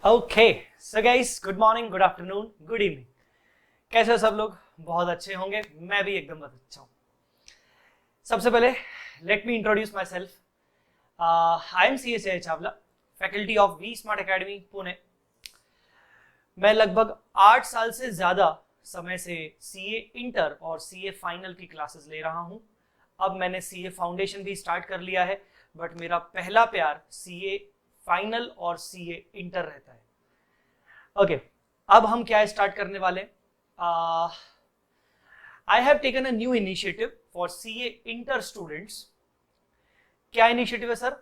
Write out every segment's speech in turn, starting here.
Okay so guys, good morning, good afternoon, good evening. कैसे हो सब लोग? बहुत अच्छे होंगे। मैं भी एकदम बहुत अच्छा हूँ। सबसे पहले let me introduce myself. I am C S Jay Chawla, faculty of V Smart Academy Pune. मैं लगभग 8 साल से ज्यादा समय से सीए इंटर और सीए फाइनल की क्लासेस ले रहा हूँ। अब मैंने सीए फाउंडेशन भी स्टार्ट कर लिया है, बट मेरा पहला प्यार सीए फाइनल और सीए इंटर रहता है। ओके, अब हम क्या स्टार्ट करने वाले? I have taken a new initiative for CA inter students. क्या इनिशिएटिव है सर?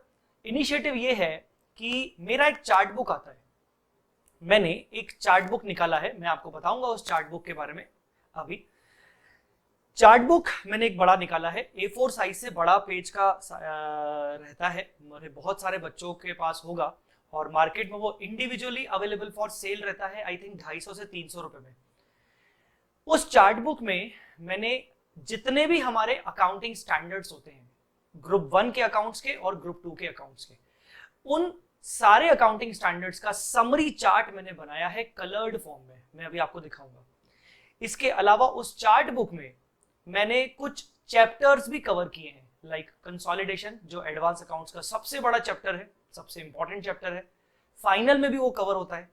इनिशिएटिव ये है कि मेरा एक चार्ट बुक आता है। मैंने एक चार्ट बुक निकाला है, मैं आपको बताऊंगा उस चार्ट बुक के बारे में अभी। चार्ट बुक मैंने एक बड़ा निकाला है, A4 साइज से बड़ा पेज का रहता है। मेरे बहुत सारे बच्चों के पास होगा और मार्केट में वो इंडिविजुअली अवेलेबल फॉर सेल रहता है, आई थिंक 250 से 300 रुपए में। उस चार्ट बुक में मैंने जितने भी हमारे अकाउंटिंग स्टैंडर्ड्स होते हैं, ग्रुप 1 के अकाउंट्स के और ग्रुप 2 के अकाउंट्स के, उन सारे अकाउंटिंग स्टैंडर्ड्स का समरी चार्ट मैंने बनाया है कलर्ड फॉर्म में। मैं अभी आपको दिखाऊंगा। इसके अलावा उस चार्ट बुक में मैंने कुछ चैप्टर्स भी कवर किए हैं, लाइक कंसोलिडेशन, जो एडवांस अकाउंट्स का सबसे बड़ा चैप्टर है, सबसे इंपॉर्टेंट चैप्टर है। फाइनल में भी वो कवर होता है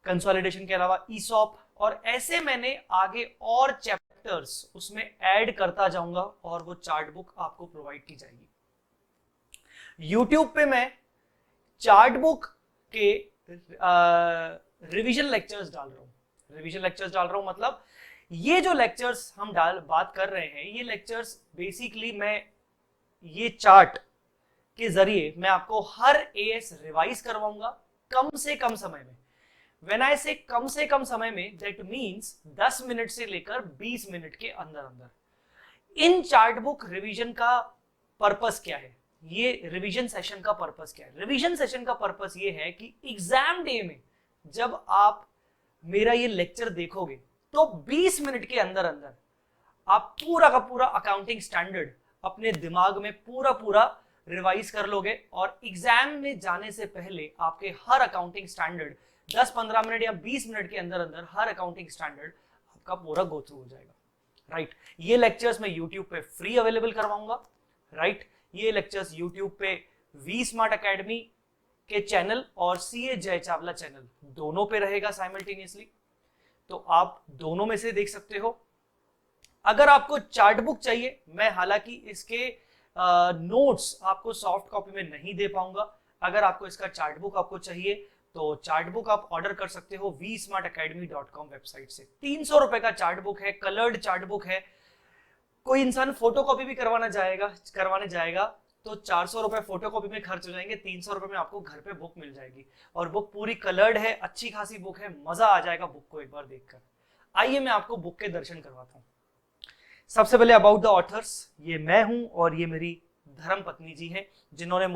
कंसोलिडेशन के अलावा। ईसॉप और ऐसे मैंने आगे और चैप्टर्स उसमें ऐड करता जाऊंगा और वो चार्ट बुक आपको प्रोवाइड की जाएगी। यूट्यूब पे मैं चार्ट बुक के रिवीजन लेक्चर्स डाल रहा हूं। रिवीजन लेक्चर्स डाल रहा हूं मतलब ये जो लेक्चर्स हम बात कर रहे हैं, ये लेक्चर्स बेसिकली मैं ये चार्ट के जरिए मैं आपको हर एएस रिवाइज करवाऊंगा कम से कम समय में। व्हेन आई से कम से कम समय में, दैट मींस 10 मिनट से लेकर 20 मिनट के अंदर अंदर। इन चार्ट बुक रिवीजन का पर्पस क्या है? ये रिवीजन सेशन का पर्पस क्या है? रिवीजन सेशन का पर्पस ये है कि एग्जाम डे में जब आप मेरा ये लेक्चर देखोगे तो 20 मिनट के अंदर अंदर आप पूरा का पूरा अकाउंटिंग स्टैंडर्ड अपने दिमाग में पूरा पूरा रिवाइज कर लोगे और एग्जाम में जाने से पहले आपके हर अकाउंटिंग स्टैंडर्ड 10-15 मिनट या 20 मिनट के अंदर अंदर हर अकाउंटिंग स्टैंडर्ड आपका पूरा गो थ्रू हो जाएगा। राइट, ये लेक्चर्स मैं यूट्यूब पे फ्री अवेलेबल करवाऊंगा। राइट, ये लेक्चर्स यूट्यूब पे वी स्मार्ट अकेडमी के चैनल और सीए जय चावला चैनल दोनों पे रहेगा साइमल्टेनियसली, तो आप दोनों में से देख सकते हो। अगर आपको चार्ट बुक चाहिए, मैं हालांकि इसके नोट्स आपको सॉफ्ट कॉपी में नहीं दे पाऊंगा। अगर आपको इसका चार्ट बुक आपको चाहिए तो चार्ट बुक आप ऑर्डर कर सकते हो vsmartacademy.com वेबसाइट से। 300 रुपए का चार्ट बुक है, कलर्ड चार्ट बुक है। कोई इंसान फोटो कॉपी भी करवाने जाएगा तो 400 रुपए फोटो कॉपी में खर्च हो जाएंगे, 300 रुपए में आपको घर पे बुक मिल जाएगी और बुक पूरी कलर्ड है, अच्छी खासी बुक है, मजा आ जाएगा बुक को एक बार देखकर। आइए मैं आपको बुक के दर्शन करवाता हूँ। सबसे पहले अबाउट द ऑथर्स, ये मैं हूं और ये मेरी धर्म पत्नी जी हैं जिन्होंने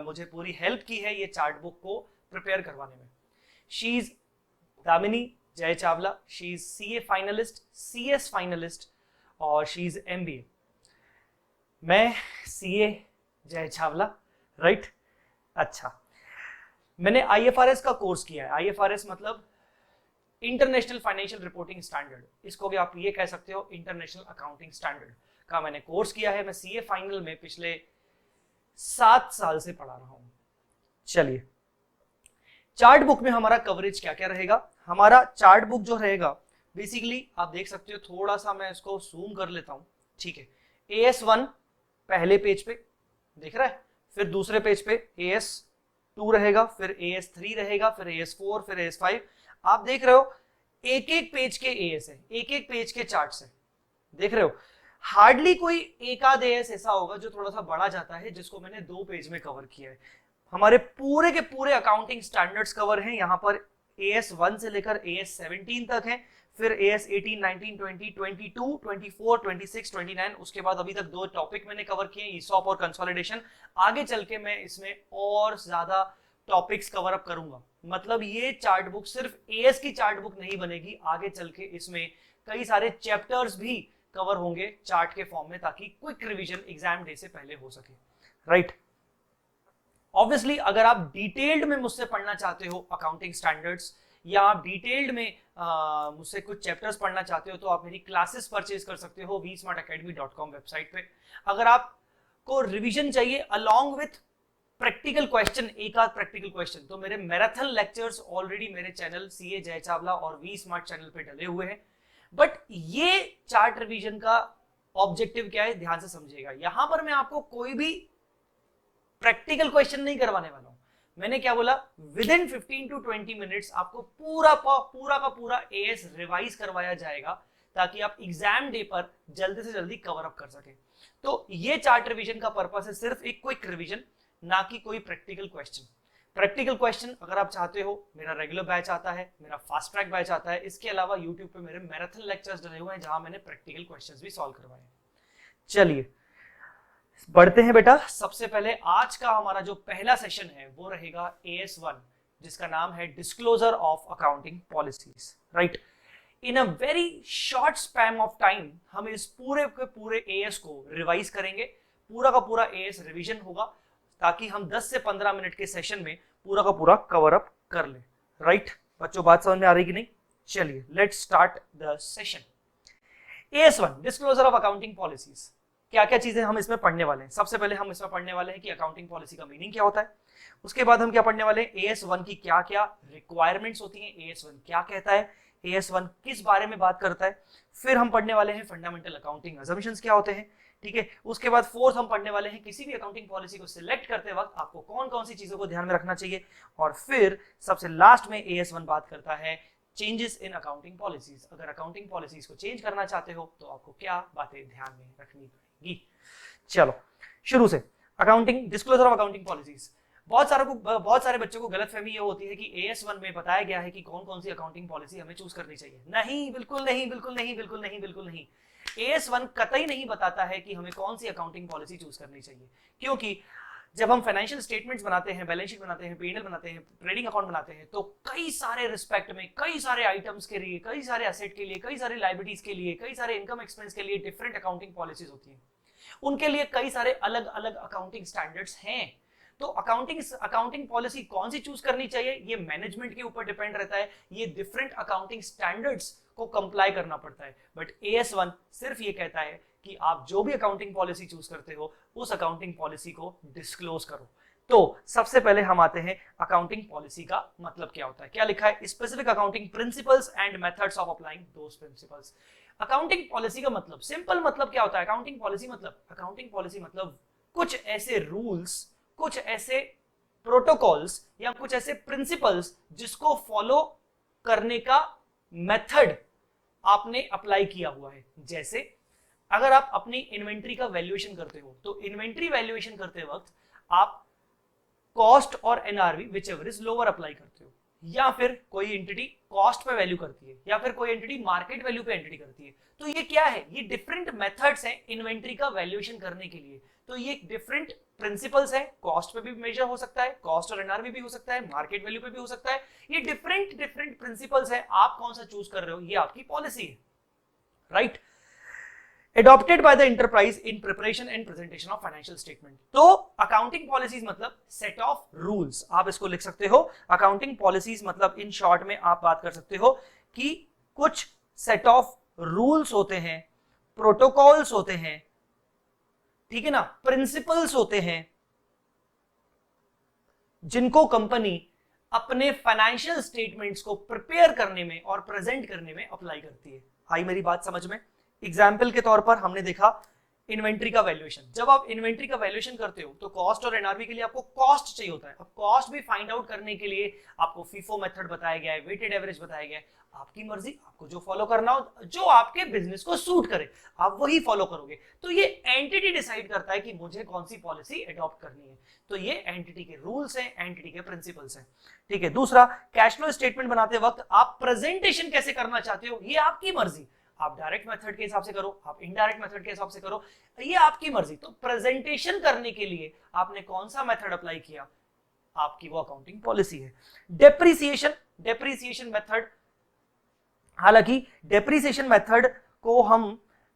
मुझे पूरी हेल्प की है ये चार्ट बुक को प्रिपेयर करवाने में। शी इज दामिनी जय Chawla, she is CA finalist, CS finalist और शी इज एमबीए। मैं सीए जय चावला, राइट। अच्छा, मैंने आईएफआरएस का कोर्स किया है। आईएफआरएस मतलब इंटरनेशनल फाइनेंशियल रिपोर्टिंग स्टैंडर्ड, इसको भी आप ये कह सकते हो इंटरनेशनल अकाउंटिंग स्टैंडर्ड का मैंने कोर्स किया है। मैं सीए फाइनल में पिछले 7 साल से पढ़ा रहा हूं। चलिए, चार्ट बुक में हमारा कवरेज क्या क्या रहेगा? हमारा चार्ट बुक जो रहेगा बेसिकली आप देख सकते हो, थोड़ा सा मैं इसको जूम कर लेता हूं, ठीक है। AS1 पहले पेज पे दिख रहा है, फिर दूसरे पेज पे AS2 रहेगा, फिर AS3 रहेगा, फिर AS4, फिर AS5। आप देख रहे हो एक एक पेज के एएस है, एक एक पेज के चार्ट्स है, देख रहे हो। हार्डली कोई एक आध एएस ऐसा होगा जो थोड़ा सा बड़ा जाता है जिसको मैंने 2 पेज में कवर किया है। हमारे पूरे के पूरे अकाउंटिंग स्टैंडर्ड्स कवर हैं यहाँ पर। AS1 से लेकर AS17 तक है, फिर AS18, 19, 20, 22, 24, 26, 29, उसके बाद अभी तक 2 टॉपिक मैंने कवर किए, ईसॉप और कंसोलिडेशन। आगे चल के मैं इसमें और ज्यादा टॉपिक्स कवर अप करूंगा। मतलब ये चार्ट बुक सिर्फ एएस की चार्ट बुक नहीं बनेगी, आगे चल के इसमें कई सारे चैप्टर्स भी कवर होंगे चार्ट के फॉर्म में, ताकि क्विक रिवीजन एग्जाम डे से पहले हो सके। राइट, ऑब्वियसली अगर आप डिटेल्ड में मुझसे पढ़ना चाहते हो अकाउंटिंग स्टैंडर्ड्स, या आप डिटेल्ड में मुझसे कुछ चैप्टर्स पढ़ना चाहते हो, तो आप मेरी क्लासेस परचेज कर सकते हो vsmartacademy.com वेबसाइट पे। अगर आपको रिवीजन चाहिए अलोंग विथ प्रैक्टिकल क्वेश्चन, एक आध प्रैक्टिकल क्वेश्चन, तो मेरे मैराथन लेक्चर्स ऑलरेडी मेरे चैनल सीए जय चावला और वी स्मार्ट चैनल पे डले हुए हैं। बट ये चार्ट रिवीजन का ऑब्जेक्टिव क्या है, ध्यान से समझिएगा। यहां पर मैं आपको कोई भी प्रैक्टिकल क्वेश्चन नहीं करवाने वाला हूं। मैंने क्या बोला, विद इन 15 to 20 मिनट्स आपको पूरा का पूरा एएस रिवाइज करवाया जाएगा, ताकि आप एग्जाम डे पर जल्दी से जल्दी कवर अप कर सकें। तो ये चार्ट रिवीजन का पर्पस है सिर्फ एक क्विक रिवीजन, ना कि कोई प्रैक्टिकल क्वेश्चन। प्रैक्टिकल क्वेश्चन अगर आप चाहते हो, मेरा रेगुलर बैच आता है, मेरा फास्ट ट्रैक बैच आता है, इसके अलावा यूट्यूब पे मेरे मैराथन लेक्चर्स डले हुए हैं जहां मैंने प्रैक्टिकल क्वेश्चंस भी सॉल्व करवाए हैं। चलिए बढ़ते हैं बेटा। सबसे पहले आज का हमारा जो पहला सेशन है वो रहेगा AS1, जिसका नाम है disclosure of accounting policies. Right, in a very short span of time हम इस पूरे के पूरे AS को रिवाइज करेंगे। पूरा का पूरा AS रिवीजन होगा, ताकि हम 10 से 15 मिनट के सेशन में पूरा का पूरा कवर अप कर लें। राइट बच्चों, बात समझ में आ रही कि नहीं? चलिए let's start the session. AS1 disclosure of accounting policies. क्या क्या चीजें हम इसमें पढ़ने वाले हैं? सबसे पहले हम इसमें पढ़ने वाले हैं कि अकाउंटिंग पॉलिसी का मीनिंग क्या होता है। उसके बाद हम क्या पढ़ने वाले हैं, AS1 की क्या क्या रिक्वायरमेंट्स होती हैं, AS1 क्या कहता है, AS1 किस बारे में बात करता है। फिर हम पढ़ने वाले हैं फंडामेंटल अकाउंटिंग अजम्पशंस क्या होते हैं। ठीक है, उसके बाद फोर्थ हम पढ़ने वाले हैं किसी भी अकाउंटिंग पॉलिसी को सिलेक्ट करते वक्त आपको कौन कौन सी चीजों को ध्यान में रखना चाहिए। और फिर सबसे लास्ट में AS1 बात करता है चेंजेस इन अकाउंटिंग पॉलिसीज। अगर अकाउंटिंग पॉलिसीज को चेंज करना चाहते हो तो आपको क्या बातें ध्यान में रखनी पड़ेगी। चलो शुरू से, accounting disclosure of accounting policies. बहुत सारे बच्चों को गलतफहमी ये होती है कि AS1 में बताया गया है कि कौन कौन सी अकाउंटिंग पॉलिसी हमें चूज करनी चाहिए। नहीं, बिल्कुल नहीं, बिल्कुल नहीं, बिल्कुल नहीं, बिल्कुल नहीं। AS1 कतई नहीं बताता है कि हमें कौन सी अकाउंटिंग पॉलिसी चूज करनी चाहिए, क्योंकि जब हम फाइनेंशियल स्टेटमेंट्स बनाते हैं, बैलेंस शीट बनाते हैं, P&L बनाते हैं, ट्रेडिंग अकाउंट बनाते हैं, तो कई सारे रिस्पेक्ट में, कई सारे आइटम्स के लिए, कई सारे एसेट के लिए, कई सारे लायबिलिटीज के लिए, कई सारे इनकम एक्सपेंस के लिए डिफरेंट अकाउंटिंग पॉलिसीज होती हैं। उनके लिए कई सारे अलग अलग अकाउंटिंग स्टैंडर्ड्स हैं। तो अकाउंटिंग पॉलिसी कौन सी चूज करनी चाहिए, ये मैनेजमेंट के ऊपर डिपेंड रहता है। ये डिफरेंट अकाउंटिंग स्टैंडर्ड्स को कंप्लाई करना पड़ता है। बट AS1 सिर्फ ये कहता है कि आप जो भी अकाउंटिंग पॉलिसी चूज करते हो उस अकाउंटिंग पॉलिसी को डिस्क्लोज करो। तो सबसे पहले हम आते हैं अकाउंटिंग पॉलिसी का मतलब क्या होता है। क्या लिखा है, specific accounting principles and methods of applying those principles. Accounting policy का मतलब, सिंपल मतलब क्या होता है अकाउंटिंग पॉलिसी मतलब कुछ ऐसे रूल्स, कुछ ऐसे प्रोटोकॉल्स या कुछ ऐसे प्रिंसिपल्स जिसको फॉलो करने का मेथड आपने अप्लाई किया हुआ है। जैसे अगर आप अपनी इन्वेंट्री का वैल्यूएशन करते हो, तो इन्वेंट्री वैल्यूएशन करते वक्त आप कॉस्ट और NRV which ever is lower apply करते हो, या फिर कोई एंटिटी कॉस्ट पे वैल्यू करती है, या फिर कोई एंटिटी मार्केट वैल्यू पे एंटिटी करती है। तो ये क्या है, ये डिफरेंट मेथड्स हैं इन्वेंट्री का वैल्यूएशन करने के लिए। तो ये डिफरेंट प्रिंसिपल्स है, कॉस्ट पे भी मेजर हो सकता है, कॉस्ट और NRV भी हो सकता है, मार्केट वैल्यू पे भी हो सकता है। ये डिफरेंट प्रिंसिपल्स है, आप कौन सा चूज कर रहे हो ये आपकी पॉलिसी है। Right, adopted by the enterprise in preparation and presentation of financial statement। तो अकाउंटिंग पॉलिसीज मतलब सेट ऑफ रूल्स, आप इसको लिख सकते हो। अकाउंटिंग पॉलिसीज मतलब इन शॉर्ट में आप बात कर सकते हो कि कुछ सेट ऑफ रूल्स होते हैं, प्रोटोकॉल्स होते हैं, ठीक है ना, प्रिंसिपल्स होते हैं, जिनको कंपनी अपने फाइनेंशियल स्टेटमेंट्स को प्रिपेयर करने में और प्रेजेंट करने में अप्लाई करती है। आई मेरी बात समझ में? एग्जाम्पल के तौर पर हमने देखा इन्वेंट्री का वैल्यूएशन। जब आप इन्वेंट्री का वैल्यूएशन करते हो तो कॉस्ट और NRV के लिए आपको कॉस्ट चाहिए होता है। अब कॉस्ट भी फाइंड आउट करने के लिए आपको FIFO मेथड बताया गया है, वेटेड एवरेज बताया गया है। आपकी मर्जी, आपको जो फॉलो करना हो, जो आपके बिजनेस को सूट करे, आप वही फॉलो करोगे। तो ये एंटिटी डिसाइड करता है कि मुझे कौन सी पॉलिसी अडॉप्ट करनी है। तो ये एंटिटी के रूल्स हैं, एंटिटी के प्रिंसिपल्स हैं। ठीक है, दूसरा, कैश फ्लो स्टेटमेंट बनाते वक्त आप प्रेजेंटेशन कैसे करना चाहते हो ये आपकी मर्जी। आप डायरेक्ट मेथड के हिसाब से करो, आप इनडायरेक्ट मेथड के हिसाब से करो, ये आपकी मर्जी। तो प्रेजेंटेशन करने के लिए आपने कौन सा मेथड अप्लाई किया, आपकी वो अकाउंटिंग पॉलिसी है। डेप्रिसिएशन मेथड, हालांकि डेप्रिसिएशन मेथड को हम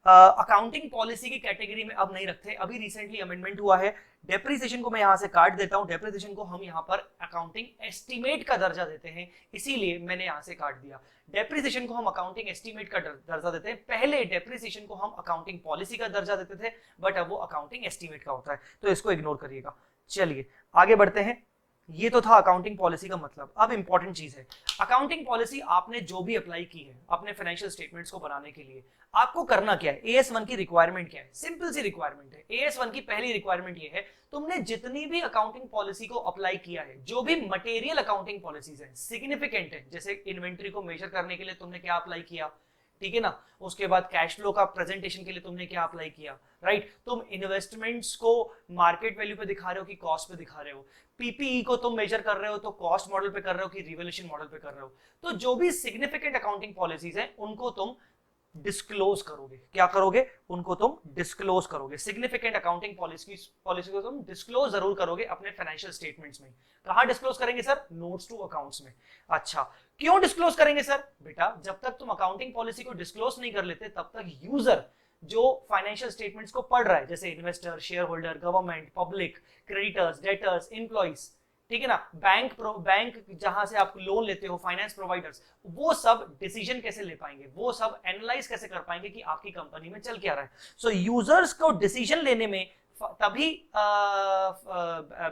अकाउंटिंग पॉलिसी की कैटेगरी में अब नहीं रखते, अभी रिसेंटली अमेंडमेंट हुआ है। डेप्रिसिएशन को मैं यहां से काट देता हूं, डेप्रिसिएशन को हम यहां पर अकाउंटिंग एस्टीमेट का दर्जा देते हैं, इसीलिए मैंने यहां से काट दिया। डेप्रिसिएशन को हम अकाउंटिंग एस्टीमेट का दर्जा देते हैं, पहले डेप्रिसिएशन को हम अकाउंटिंग पॉलिसी का दर्जा देते थे, बट अब वो अकाउंटिंग एस्टीमेट का होता है, तो इसको इग्नोर करिएगा। चलिए आगे बढ़ते हैं। ये तो था अकाउंटिंग पॉलिसी का मतलब। अब इंपॉर्टेंट चीज है, अकाउंटिंग पॉलिसी आपने जो भी अप्लाई की है अपने फाइनेंशियल स्टेटमेंट्स को बनाने के लिए, आपको करना क्या है? AS1 की रिक्वायरमेंट क्या है? सिंपल सी रिक्वायरमेंट है। AS1 की पहली रिक्वायरमेंट ये है, तुमने जितनी भी अकाउंटिंग पॉलिसी को अप्लाई किया है, जो भी मटेरियल अकाउंटिंग पॉलिसीज है, सिग्निफिकेंट है, जैसे इन्वेंट्री को मेजर करने के लिए तुमने क्या अप्लाई किया, ठीक है ना, उसके बाद कैश फ्लो का प्रेजेंटेशन के लिए तुमने क्या अप्लाई किया, राइट, तुम इन्वेस्टमेंट्स को मार्केट वैल्यू पे दिखा रहे हो कि कॉस्ट पे दिखा रहे हो, पीपीई को तुम मेजर कर रहे हो तो कॉस्ट मॉडल पे कर रहे हो कि रिवैल्यूएशन मॉडल पे कर रहे हो, तो जो भी सिग्निफिकेंट अकाउंटिंग पॉलिसीज हैं उनको तुम डिस्क्लोज करोगे। क्या करोगे? उनको तुम डिस्क्लोज करोगे। सिग्निफिकेंट अकाउंटिंग पॉलिसी को तुम डिस्क्लोज जरूर करोगे अपने फाइनेंशियल स्टेटमेंट्स में। कहां डिस्क्लोज करेंगे सर? नोट्स टू अकाउंट्स में। अच्छा, क्यों डिस्क्लोज करेंगे सर? बेटा, जब तक तुम अकाउंटिंग पॉलिसी को डिस्क्लोज नहीं कर लेते तब तक यूजर जो फाइनेंशियल स्टेटमेंट्स को पढ़ रहा है, जैसे investor, share holder, government, public, creditors, debtors, employees, ठीक है ना, बैंक जहां से आप लोन लेते हो, फाइनेंस प्रोवाइडर्स, वो सब डिसीजन कैसे ले पाएंगे, वो सब एनालाइज कैसे कर पाएंगे कि आपकी कंपनी में चल क्या रहा है। सो यूजर्स को डिसीजन लेने में तभी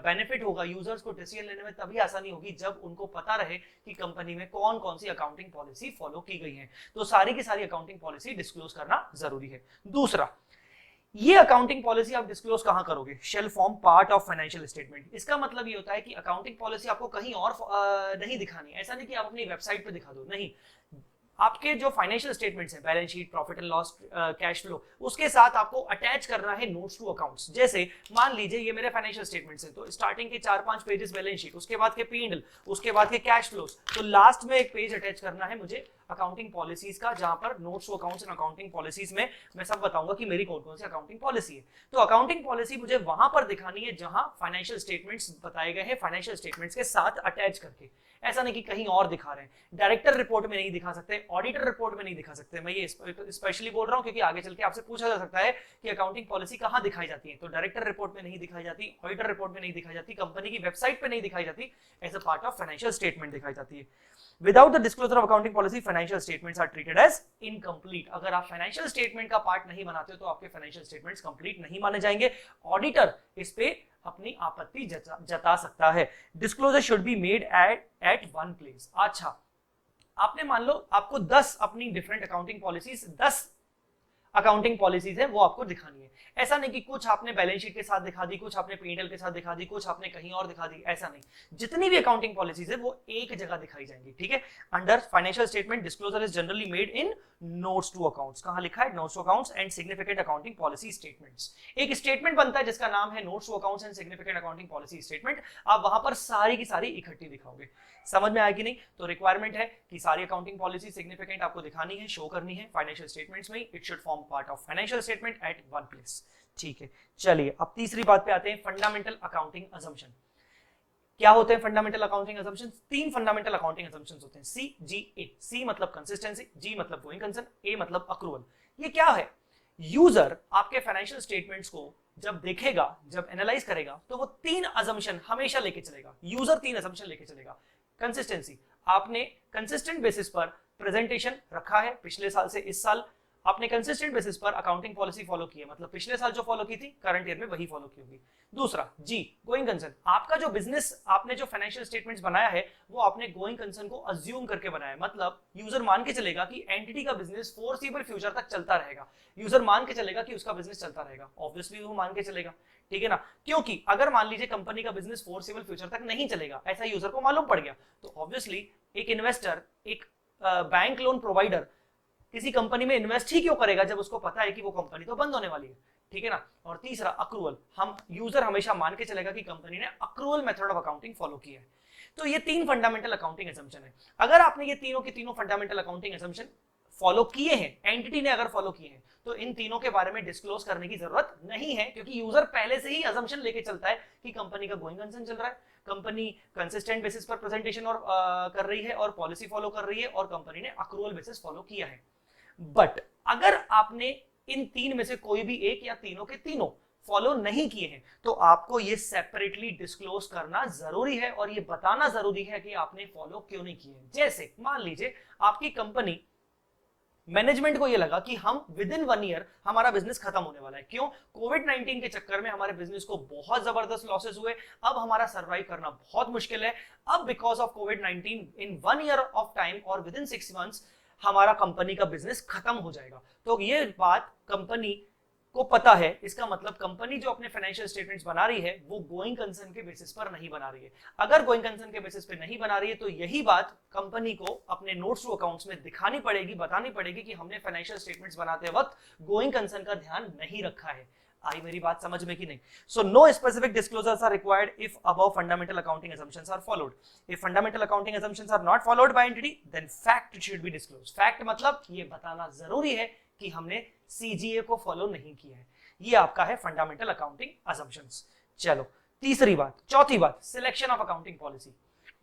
बेनिफिट होगा, यूजर्स को डिसीजन लेने में तभी आसानी होगी जब उनको पता रहे कि कंपनी में कौन कौन सी अकाउंटिंग पॉलिसी फॉलो की गई है। तो सारी की सारी अकाउंटिंग पॉलिसी डिस्क्लोज करना जरूरी है। दूसरा, ये अकाउंटिंग पॉलिसी आप डिस्क्लोज कहां करोगे? Shall form part of financial statement. इसका मतलब ये होता है कि अकाउंटिंग पॉलिसी आपको कहीं और नहीं दिखानी। ऐसा नहीं कि आप अपनी वेबसाइट पे दिखा दो, नहीं, आपके जो फाइनेंशियल स्टेटमेंट्स हैं, balance sheet, profit and loss, cash flow, उसके साथ आपको अटैच करना है नोट्स टू अकाउंट्स। जैसे मान लीजिए ये मेरे फाइनेंशियल स्टेटमेंट्स हैं, तो स्टार्टिंग के 4-5 पेजेस बैलेंस शीट, उसके बाद के P&L, उसके बाद के कैश फ्लोस, तो लास्ट में एक पेज अटैच करना है मुझे अकाउंटिंग पॉलिसीज का, जहां पर notes to accounts and accounting policies में मैं सब बताऊंगा कि मेरी कौन कौन सी अकाउंटिंग पॉलिसी है। तो अकाउंटिंग पॉलिसी मुझे वहां पर दिखानी है जहां फाइनेंशियल स्टेटमेंट्स बताए गए हैं, फाइनेंशियल स्टेटमेंट्स के साथ अटैच करके। ऐसा नहीं कि कहीं और दिखा रहे हैं। डायरेक्टर रिपोर्ट में नहीं दिखा सकते, ऑडिटर रिपोर्ट में नहीं दिखा सकते। मैं ये स्पेशली बोल रहा हूं क्योंकि आगे चल के आपसे पूछा जा सकता है कि अकाउंटिंग पॉलिसी कहां दिखाई जाती है। तो डायरेक्टर रिपोर्ट में नहीं दिखाई जाती, ऑडिटर रिपोर्ट में नहीं दिखाई जाती, कंपनी की वेबसाइट पे नहीं दिखाई जाती, as a part of financial statement दिखाई जाती है। Without the disclosure of accounting policy, financial statements are treated as incomplete. अगर आप फाइनेंशियल स्टेटमेंट का पार्ट नहीं बनाते हो तो आपके फाइनेंशियल स्टेटमेंट्स कंप्लीट नहीं माने जाएंगे। ऑडिटर इस पे अपनी आपत्ति जता सकता है। Disclosure should be made at one place. अच्छा, आपने मान लो आपको 10 अपनी different accounting policies, 10 accounting policies है वो आपको दिखानी है। ऐसा नहीं कि कुछ आपने बैलेंस शीट के साथ दिखा दी, कुछ आपने P&L के साथ दिखा दी, कुछ आपने कहीं और दिखा दी, ऐसा नहीं। जितनी भी अकाउंटिंग पॉलिसीज है वो एक जगह दिखाई जाएंगी, ठीक है। Under financial statement, disclosure is generally made in notes to accounts. कहां लिखा है? Notes to accounts and significant accounting policy statements. एक स्टेटमेंट बनता है जिसका नाम है notes to accounts and significant accounting policy statement. आप वहां पर सारी की सारी इकट्ठी दिखाओगे। समझ में आया कि नहीं? तो रिक्वायरमेंट है कि सारी अकाउंटिंग पॉलिसी सिग्निफिकेंट आपको दिखानी है, शो करनी है फाइनेंशियल स्टेटमेंट्स में। It should form part of financial statement at one place, ठीक है। चलिए अब तीसरी बात पे आते हैं, फंडामेंटल अकाउंटिंग असम्पशन। क्या होते हैं fundamental accounting assumptions? 3 fundamental accounting assumptions होते हैं, CGA। C मतलब कंसिस्टेंसी, G मतलब गोइंग कंसर्न, A मतलब अक्रूवल। ये क्या है? यूजर आपके फाइनेंशियल स्टेटमेंट्स को जब देखेगा, जब एनालाइज करेगा, तो वो 3 असम्पशन हमेशा लेके चलेगा। यूजर 3 असम्पशन लेके चलेगा। कंसिस्टेंसी, आपने कंसिस्टेंट बेसिस पर प्रेजेंटेशन रखा है पिछले साल से इस साल, आपने कंसिस्टेंट बेसिस पर अकाउंटिंग पॉलिसी फॉलो की है, मतलब पिछले साल जो फॉलो की थी करंट ईयर में वही फॉलो की होगी। दूसरा, जी, गोइंग कंसर्न, आपका जो बिजनेस, आपने जो फाइनेंशियल स्टेटमेंट्स बनाया है वो आपने गोइंग कंसर्न को अज्यूम करके बनाया है, मतलब यूजर मान के चलेगा कि एंटिटी का बिजनेस फोर्सिबल फ्यूचर तक चलता रहेगा। यूजर मान के चलेगा कि उसका बिजनेस चलता रहेगा, ऑब्वियसली वो मान के चलेगा, ठीक है ना। क्योंकि अगर मान लीजिए कंपनी का बिजनेस फोर्सिबल फ्यूचर तक नहीं चलेगा, ऐसा यूजर को मालूम पड़ गया, तो ऑब्वियसली एक इन्वेस्टर, एक बैंक लोन प्रोवाइडर किसी कंपनी में इन्वेस्ट ही क्यों करेगा जब उसको पता है कि वो कंपनी तो बंद होने वाली है, ठीक है ना। और तीसरा, अक्रूवल, हम यूजर हमेशा मान के चलेगा कि कंपनी ने accrual method of accounting follow किया है। तो ये 3 फंडामेंटल अकाउंटिंग असम्पशन है। अगर आपने ये तीनों के तीनों फंडामेंटल अकाउंटिंग असम्पशन फॉलो किए हैं, एंटिटी ने अगर फॉलो किए हैं, तो इन तीनों के बारे में डिस्क्लोज करने की जरूरत नहीं है, क्योंकि यूजर पहले से ही असम्पशन लेके चलता है कि कंपनी का गोइंग कंसर्न चल रहा है, कंपनी कंसिस्टेंट बेसिस पर प्रेजेंटेशन और कर रही है और पॉलिसी फॉलो कर रही है, और कंपनी ने अक्रूवल बेसिस फॉलो किया है। बट अगर आपने इन तीन में से कोई भी एक या तीनों के तीनों फॉलो नहीं किए हैं, तो आपको ये सेपरेटली डिस्क्लोज करना जरूरी है और ये बताना जरूरी है कि आपने फॉलो क्यों नहीं किए। जैसे मान लीजिए आपकी कंपनी मैनेजमेंट को ये लगा कि हम विद इन 1 ईयर हमारा बिजनेस खत्म होने वाला है। क्यों? कोविड-19 के चक्कर में हमारे बिजनेस को बहुत जबरदस्त लॉसेस हुए, अब हमारा सर्वाइव करना बहुत मुश्किल है। अब because of covid in 1 year of time और विद इन 6 मंथ्स हमारा कंपनी का बिजनेस खत्म हो जाएगा। तो ये बात कंपनी को पता है, इसका मतलब कंपनी जो अपने फाइनेंशियल स्टेटमेंट्स बना रही है वो गोइंग कंसर्न के बेसिस पर नहीं बना रही है। अगर गोइंग कंसर्न के बेसिस पे नहीं बना रही है तो यही बात कंपनी को अपने नोट्स टू अकाउंट्स में दिखानी पड़ेगी, बतानी पड़ेगी कि हमने फाइनेंशियल स्टेटमेंट्स बनाते वक्त गोइंग कंसर्न का ध्यान नहीं रखा है। आई मेरी बात समझ में कि नहीं? So no specific disclosures are required if above fundamental accounting assumptions are followed. If fundamental accounting assumptions are not followed by entity then fact should be disclosed. Fact मतलब ये बताना जरूरी है कि हमने सीजीए को फॉलो नहीं किया है। ये आपका है फंडामेंटल अकाउंटिंग असम्पशंस। चलो तीसरी बात, चौथी बात, सिलेक्शन ऑफ अकाउंटिंग पॉलिसी।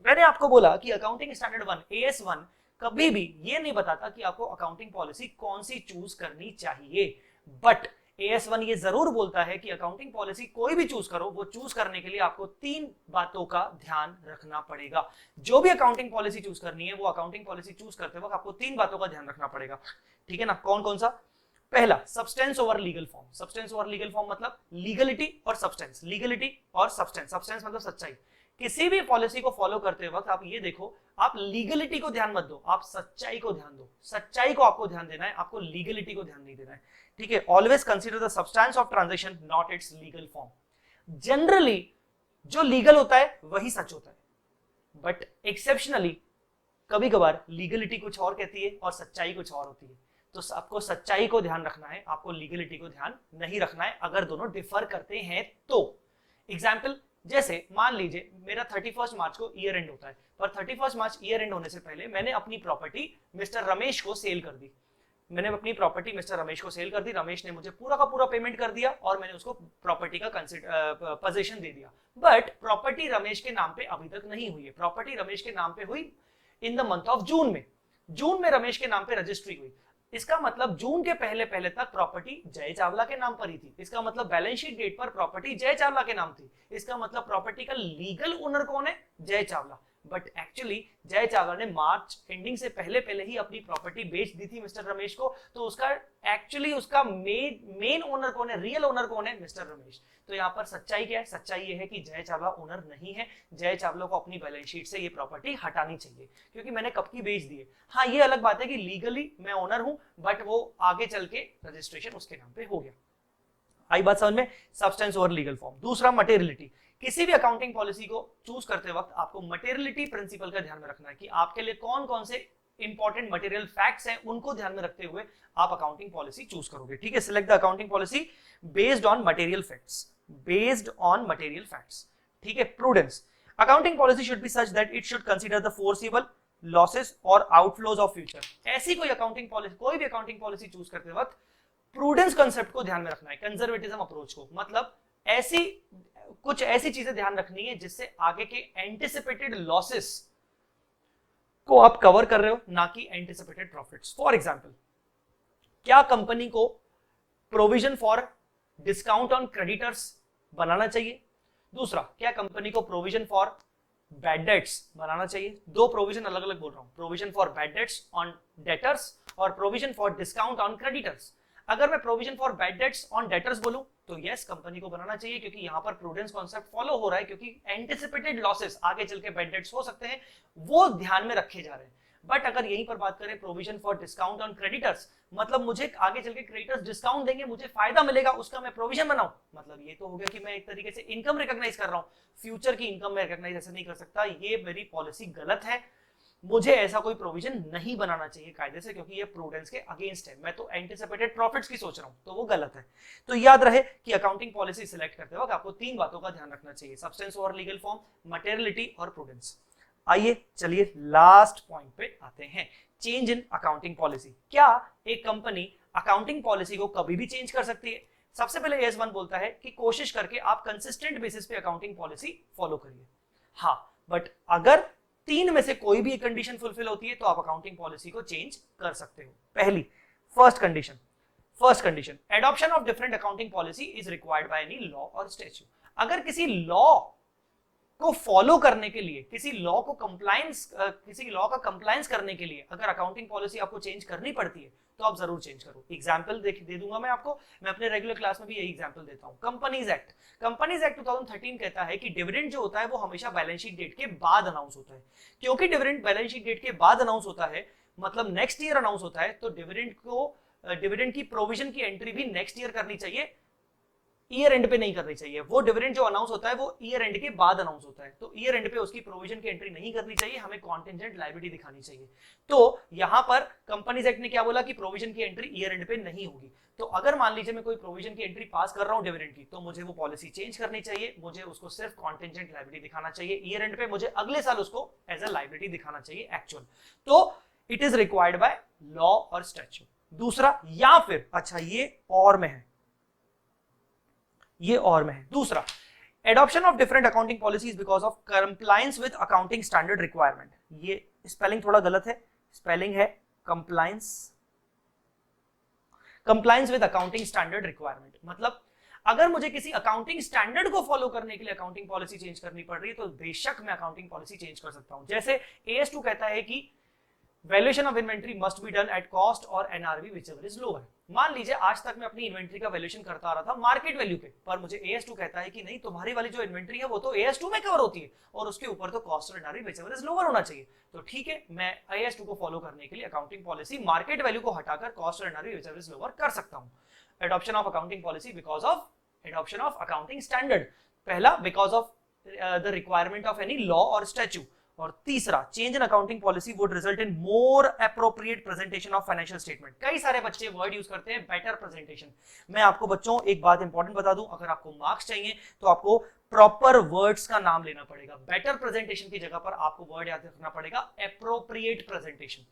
मैंने आपको बोला कि अकाउंटिंग स्टैंडर्ड 1 AS1 कभी भी ये नहीं बताता कि आपको अकाउंटिंग पॉलिसी कौन सी चूज करनी चाहिए, बट AS1 ये जरूर बोलता है कि अकाउंटिंग पॉलिसी कोई भी चूज करो, वो चूज करने के लिए आपको 3 बातों का ध्यान रखना पड़ेगा। जो भी अकाउंटिंग पॉलिसी चूज करनी है वो अकाउंटिंग पॉलिसी चूज करते वक्त आपको 3 बातों का ध्यान रखना पड़ेगा। ठीक है ना? कौन कौन सा? पहला, substance over legal form. Substance over legal form मतलब लीगलिटी और सब्सटेंस, लीगलिटी और सब्सटेंस। सब्सटेंस मतलब सच्चाई। किसी भी पॉलिसी को फॉलो करते वक्त आप ये देखो, आप लीगलिटी को ध्यान मत दो, आप सच्चाई को ध्यान दो। सच्चाई को आपको ध्यान देना है, आपको लीगलिटी को ध्यान नहीं देना है। ठीक है? Always consider the substance of transaction not it's legal form. Generally जो लीगल होता है वही सच होता है, बट एक्सेप्शनली कभी कभार लीगलिटी कुछ और कहती है और सच्चाई कुछ और होती है। तो आपको सच्चाई को ध्यान रखना है, आपको लीगलिटी को ध्यान नहीं रखना है अगर दोनों डिफर करते हैं तो। एग्जाम्पल, जैसे मान लीजिए मेरा 31 मार्च को ईयर एंड होता है, पर 31 मार्च ईयर एंड होने से पहले मैंने अपनी प्रॉपर्टी मिस्टर रमेश को सेल कर दी। मैंने अपनी प्रॉपर्टी मिस्टर रमेश को सेल कर दी, रमेश ने मुझे पूरा का पूरा पेमेंट कर दिया और मैंने उसको प्रॉपर्टी का पोजीशन दे दिया। बट प्रॉपर्टी रमेश के नाम पे अभी तक नहीं हुई है। प्रॉपर्टी रमेश के नाम पे हुई in the month of June में। जून में रमेश के नाम पे रजिस्ट्री हुई। इसका मतलब जून के पहले पहले तक प्रॉपर्टी जय चावला के नाम पर ही थी। इसका मतलब बैलेंस शीट डेट पर प्रॉपर्टी जय चावला के नाम थी। इसका मतलब प्रॉपर्टी का लीगल ओनर कौन है? जय चावला। बट एक्चुअली जय चावला ने मार्च एंडिंग से पहले पहले ही अपनी प्रॉपर्टी बेच दी थी मिस्टर रमेश को। तो उसका एक्चुअली उसका मेन ओनर कौन है? रियल ओनर कौन है? मिस्टर रमेश। तो यहाँ पर सच्चाई क्या है? सच्चाई ये है कि जय चावला ओनर नहीं है। जय चावला को अपनी बैलेंस शीट से ये प्रॉपर्टी हटानी चाहिए क्योंकि मैंने कब की बेच दी है। हाँ, ये अलग बात है कि लीगली मैं ओनर हूं, बट वो आगे चल के रजिस्ट्रेशन उसके नाम पे हो गया। आई बात समझ में? Substance over legal form. दूसरा, मटेरियलिटी। किसी भी अकाउंटिंग पॉलिसी को चूज करते वक्त आपको मटेरियलिटी प्रिंसिपल का ध्यान में रखना है कि आपके लिए कौन कौन से इंपॉर्टेंट मटेरियल फैक्ट्स हैं, उनको ध्यान में रखते हुए आप अकाउंटिंग पॉलिसी चूज करोगे। ठीक है? Select the accounting policy based on material facts. Based on material facts. ठीक है? Prudence. Accounting policy should be such that it should consider the forcible losses और आउटफ्लोज ऑफ फ्यूचर। ऐसी कोई accounting policy, कोई भी अकाउंटिंग पॉलिसी चूज करते वक्त prudence concept को ध्यान में रखना है, कंजर्वेटिज्म अप्रोच को। मतलब कुछ ऐसी चीजें ध्यान रखनी है जिससे आगे के एंटिसिपेटेड लॉसेस को आप कवर कर रहे हो, ना कि एंटिसिपेटेड प्रॉफिट्स। फॉर एग्जांपल, क्या कंपनी को provision for discount on creditors बनाना चाहिए? दूसरा, क्या कंपनी को प्रोविजन फॉर बैड डेट्स बनाना चाहिए? दो प्रोविजन अलग अलग बोल रहा हूं, provision for bad debts on debtors और provision for discount on creditors. अगर मैं provision for bad debts on debtors बोलूं तो यस, कंपनी को बनाना चाहिए क्योंकि यहां पर प्रूडेंस कॉन्सेप्ट फॉलो हो रहा है, क्योंकि एंटिसिपेटेड लॉसेस आगे चल के बैड डेट्स हो सकते हैं, वो ध्यान में रखे जा रहे हैं। बट अगर यहीं पर बात करें provision for discount on creditors, मतलब मुझे आगे चल के क्रेडिटर्स डिस्काउंट देंगे, मुझे फायदा मिलेगा, उसका मैं प्रोविजन बनाऊं, मतलब ये तो हो गया कि मैं एक तरीके से इनकम रिकॉग्नाइज कर रहा हूं। फ्यूचर की इनकम में रिकॉग्नाइज ऐसे नहीं कर सकता, ये मेरी पॉलिसी गलत है। मुझे ऐसा कोई प्रोविजन नहीं बनाना चाहिए कायदे से, क्योंकि ये प्रूडेंस के अगेंस्ट है। मैं तो एंटिसिपेटेड प्रॉफिट्स की सोच रहा हूं, तो वो गलत है। तो याद रहे कि अकाउंटिंग पॉलिसी सिलेक्ट करते वक्त आपको 3 बातों का ध्यान रखना चाहिए, substance over legal form, materiality और प्रूडेंस। आइए चलिए लास्ट पॉइंट पे आते हैं, चेंज इन अकाउंटिंग पॉलिसी। क्या एक कंपनी अकाउंटिंग पॉलिसी को कभी भी चेंज कर सकती है? सबसे पहले AS1 बोलता है कि कोशिश करके आप कंसिस्टेंट बेसिस पे अकाउंटिंग पॉलिसी फॉलो करिए। हाँ, बट अगर 3 में से कोई भी एक कंडीशन फुलफिल होती है तो आप अकाउंटिंग पॉलिसी को चेंज कर सकते हो। पहली, first condition, first condition, adoption of different accounting policy is required by any law और स्टैट्यूट। अगर किसी लॉ को फॉलो करने के लिए, किसी लॉ का कंप्लायंस करने के लिए अगर अकाउंटिंग पॉलिसी आपको चेंज करनी पड़ती है तो आप जरूर चेंज करो। एग्जांपल दे दूंगा मैं आपको, मैं अपने रेगुलर क्लास में भी यही एग्जांपल देता हूं। कंपनीज एक्ट 2013 कहता है कि डिविडेंड जो होता है वो हमेशा बैलेंस शीट डेट के बाद अनाउंस होता है। क्योंकि डिविडेंड बैलेंस शीट डेट के बाद अनाउंस होता है, मतलब नेक्स्ट ईयर अनाउंस होता है, तो डिविडेंड की प्रोविजन की एंट्री भी नेक्स्ट ईयर करनी चाहिए, ईयर एंड पे नहीं करनी चाहिए। वो डिविडेंड जो अनाउंस होता है वो ईयर एंड के बाद अनाउंस होता है, तो ईयर एंड पे उसकी प्रोविजन की एंट्री नहीं करनी चाहिए, हमें कॉन्टिंजेंट लायबिलिटी दिखानी चाहिए। तो यहां पर कंपनीज एक्ट ने क्या बोला कि प्रोविजन की एंट्री ईयर एंड पे नहीं होगी। तो अगर मान लीजिए मैं कोई प्रोविजन की एंट्री पास कर रहा हूं डिविडेंड की, तो मुझे वो पॉलिसी चेंज करनी चाहिए, मुझे उसको सिर्फ कॉन्टिंजेंट लायबिलिटी दिखाना चाहिए, ईयर एंड पे मुझे अगले साल उसको एज अ लायबिलिटी दिखाना चाहिए एक्चुअल। तो it is required by law और स्टैट्यूट। दूसरा, या फिर अच्छा ये और में है, दूसरा, adoption of different accounting policies because of compliance with accounting standard requirement. ये स्पेलिंग थोड़ा गलत है, स्पेलिंग है compliance with accounting standard requirement. मतलब अगर मुझे किसी अकाउंटिंग स्टैंडर्ड को फॉलो करने के लिए अकाउंटिंग पॉलिसी चेंज करनी पड़ रही है तो बेशक मैं अकाउंटिंग पॉलिसी चेंज कर सकता हूं। जैसे AS2 कहता है कि valuation of inventory must be done at cost और एनआरवी व्हिचएवर इज लोअर। मान लीजिए आज तक मैं अपनी इन्वेंट्री का वैल्यूएशन करता आ रहा था मार्केट वैल्यू पे, पर मुझे AS2 कहता है कि नहीं, तुम्हारी वाली जो इन्वेंट्री है वो तो AS2 में कवर होती है और उसके ऊपर तो कॉस्ट और एनआरवी व्हिचएवर इज लोअर होना चाहिए। तो ठीक है, मैं AS2 को फॉलो करने के लिए अकाउंटिंग पॉलिसी मार्केट वैल्यू को हटाकर कॉस्ट और एनआरवी व्हिचएवर इज लोअर कर सकता हूं। Adoption of accounting policy because of adoption of accounting standard, पहला because of the requirement of any law और स्टैट्यूट, और तीसरा, change in accounting policy would result in more appropriate presentation of financial statement. कई सारे बच्चे word use करते हैं better presentation. मैं आपको बच्चों एक बात इंपॉर्टेंट बता दूं, अगर आपको मार्क्स चाहिए तो आपको प्रॉपर वर्ड्स का नाम लेना पड़ेगा। बेटर प्रेजेंटेशन की जगह पर आपको वर्ड याद रखना पड़ेगा एप्रोप्रिएट प्रेजेंटेशन।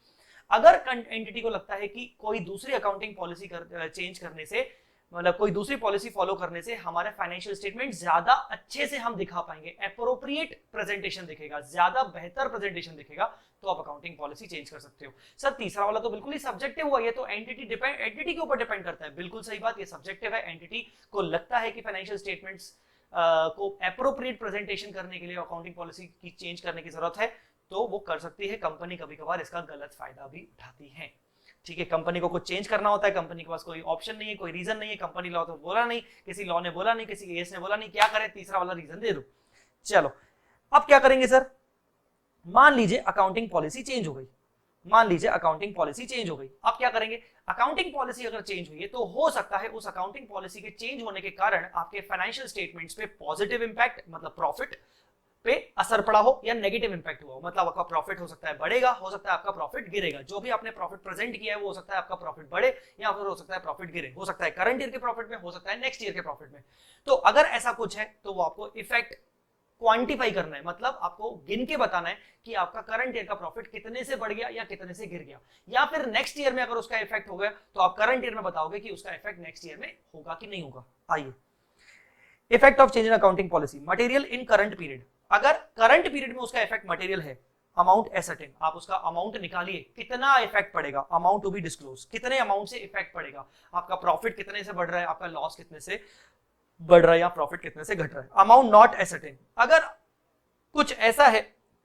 अगर एंटिटी को लगता है कि कोई दूसरी अकाउंटिंग पॉलिसी चेंज करने से, मतलब कोई दूसरी पॉलिसी फॉलो करने से हमारे फाइनेंशियल स्टेटमेंट ज्यादा अच्छे से हम दिखा पाएंगे, एप्रोप्रिएट प्रेजेंटेशन दिखेगा, ज्यादा बेहतर प्रेजेंटेशन दिखेगा, तो आप अकाउंटिंग पॉलिसी चेंज कर सकते हो। सर तीसरा वाला तो बिल्कुल ही सब्जेक्टिव हुआ, ये तो एंटिटी के ऊपर डिपेंड करता है। बिल्कुल सही बात, ये सब्जेक्टिव है। एंटिटी को लगता है कि फाइनेंशियल स्टेटमेंट्स को एप्रोप्रिएट प्रेजेंटेशन करने के लिए अकाउंटिंग पॉलिसी की चेंज करने की जरूरत है, तो वो कर सकती है। कंपनी कभी कभार इसका गलत फायदा भी उठाती है। ठीक है, कंपनी को कुछ चेंज करना होता है, कंपनी के पास कोई ऑप्शन नहीं है, कोई रीजन नहीं है, कंपनी लॉ तो बोला नहीं, किसी लॉ ने बोला नहीं, किसी एएस ने बोला नहीं, क्या करे, तीसरा वाला रीजन दे दो। चलो अब क्या करेंगे सर, मान लीजिए अकाउंटिंग पॉलिसी चेंज हो गई, अब क्या करेंगे, अकाउंटिंग पॉलिसी अगर चेंज हुई है तो हो सकता है उस अकाउंटिंग पॉलिसी के चेंज होने के कारण आपके फाइनेंशियल स्टेटमेंट्स पे पॉजिटिव इंपैक्ट, मतलब प्रॉफिट पे असर पड़ा हो, या नेगेटिव इंपैक्ट हुआ हो। मतलब आपका प्रॉफिट हो सकता है बढ़ेगा, हो सकता है आपका प्रॉफिट गिरेगा। जो भी आपने प्रॉफिट प्रेजेंट किया है वो हो सकता है आपका प्रॉफिट बढ़े या फिर हो सकता है प्रॉफिट गिरे, हो सकता है करंट ईयर के प्रॉफिट में, हो सकता है नेक्स्ट ईयर के प्रॉफिट में। तो अगर ऐसा कुछ है तो वो आपको इफेक्ट क्वांटिफाई करना है, मतलब आपको गिन के बताना है कि आपका करंट ईयर का प्रॉफिट कितने से बढ़ गया या कितने से गिर गया, या फिर नेक्स्ट ईयर में अगर उसका इफेक्ट हो गया तो आप करंट ईयर में बताओगे कि उसका इफेक्ट नेक्स्ट ईयर में होगा कि नहीं होगा। आइए, effect of change in accounting policy, material in current period. अगर करंट पीरियड में उसका इफेक्ट मटेरियल है, अमाउंट एसर्टेन, आप उसका अमाउंट निकालिए, कितना इफेक्ट पड़ेगा, अमाउंट टू बी डिस्क्लोज, कितने अमाउंट से इफेक्ट पड़ेगा, आपका प्रॉफिट कितने से बढ़ रहा है, आपका लॉस कितने से बढ़ रहा है, या प्रॉफिट कितने से घट रहा है। अमाउंट नॉट एसर्टेन, अगर कुछ ऐसा है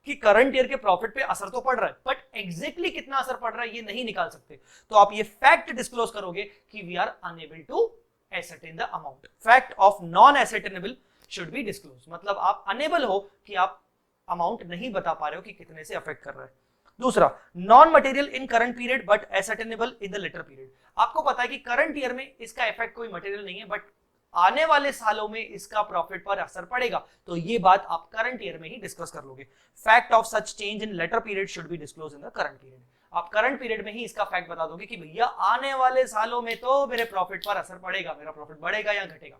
कि करंट ईयर के प्रॉफिट पे असर तो पड़ रहा है बट एग्जैक्टली कितना असर पड़ रहा है ये नहीं निकाल सकते, तो आप ये फैक्ट डिस्क्लोज करोगे कि we are unable to ascertain the amount. Fact of non ascertainable should be disclose, मतलब आप अनेबल हो कि आप अमाउंट नहीं बता पा रहे हो कि कितने से अफेक्ट कर रहा है। दूसरा, non material in current period but ascertainable in the later period. आपको पता है कि करंट ईयर में इसका इफेक्ट कोई मटेरियल नहीं है बट आने वाले सालों में इसका प्रॉफिट पर असर पड़ेगा, तो ये बात आप करंट ईयर में ही डिस्कस कर लोगे। Fact of such change in letter period should be disclose in the current period. आप करंट पीरियड में ही इसका फैक्ट बता दोगे कि भैया आने वाले सालों में तो मेरे प्रॉफिट पर असर पड़ेगा, मेरा प्रॉफिट बढ़ेगा या घटेगा,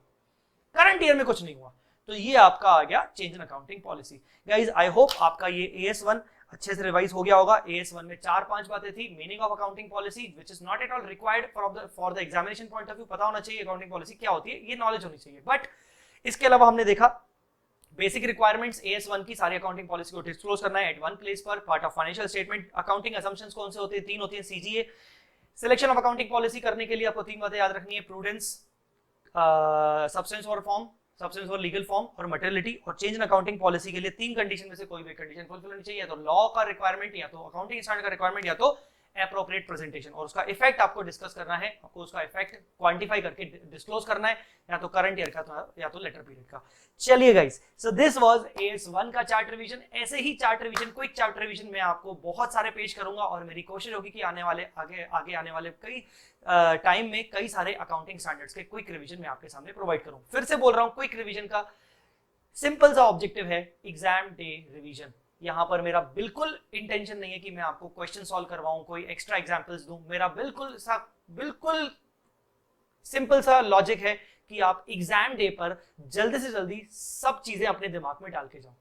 करंट ईयर में कुछ नहीं हुआ। तो ये आपका आ गया change in accounting policy. Guys I hope आपका ये AS1 अच्छे से रिवाइज हो गया होगा। AS1 में 4-5 बातें थी। Meaning of accounting policy which is not at all required for the examination point of view, पता होना चाहिए अकाउंटिंग पॉलिसी क्या होती है, ये नॉलेज होनी चाहिए। बट इसके अलावा हमने देखा बेसिक रिक्वायरमेंट्स AS1 की, सारी अकाउंटिंग पॉलिसी को डिस्क्लोज करना है एट वन प्लेस पर, part of financial statement. Accounting assumptions कौन से होते हैं, 3 होती है, CGA, selection of accounting policy करने के लिए आपको 3 बातें याद रखनी है, प्रूडेंस, सब्सटेंस और फॉर्म, सब्सटेंस और लीगल फॉर्म, और मटेरियलिटी। और चेंज इन अकाउंटिंग पॉलिसी के लिए 3 कंडीशन में से कोई भी कंडीशन फुलफिल होनी चाहिए, या तो लॉ का रिक्वायरमेंट, या तो अकाउंटिंग स्टैंडर्ड का रिक्वायरमेंट, या तो एप्रोप्रिएट प्रेजेंटेशन। और उसका इफेक्ट आपको डिस्कस करना है, आपको उसका इफेक्ट क्वांटिफाई करके डिस्क्लोज करना है, या तो करंट ईयर का या तो लेटर पीरियड का। चलिए guys, so this was AS1 का चार्ट रिवीजन। ऐसे ही chart revision, quick chart revision मैं आपको बहुत सारे पेश करूंगा, और मेरी कोशिश होगी कि आने वाले आगे आने वाले कई टाइम में कई सारे अकाउंटिंग स्टैंडर्ड्स के क्विक रिवीजन मैं आपके सामने प्रोवाइड करूं। फिर से बोल रहा हूं, क्विक रिवीजन का सिंपल सा ऑब्जेक्टिव है एग्जाम डे रिवीजन। यहां पर मेरा बिल्कुल इंटेंशन नहीं है कि मैं आपको क्वेश्चन सॉल्व करवाऊं, कोई एक्स्ट्रा एग्जांपल्स दूं। मेरा बिल्कुल सिंपल सा लॉजिक है कि आप एग्जाम डे पर जल्दी से जल्दी सब चीजें अपने दिमाग में डाल के जाओ।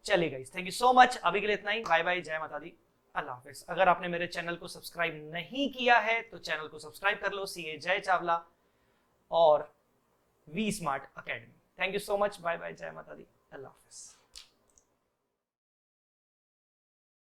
चलिए guys, thank you so much, अभी के लिए इतना ही। बाय बाय, जय माता दी, अल्लाह हाफिज। अगर आपने मेरे चैनल को सब्सक्राइब नहीं किया है तो चैनल को सब्सक्राइब कर लो, CA जय चावला और V smart academy. Thank you so much, bye bye, जय माता दी, अल्लाह हाफिज।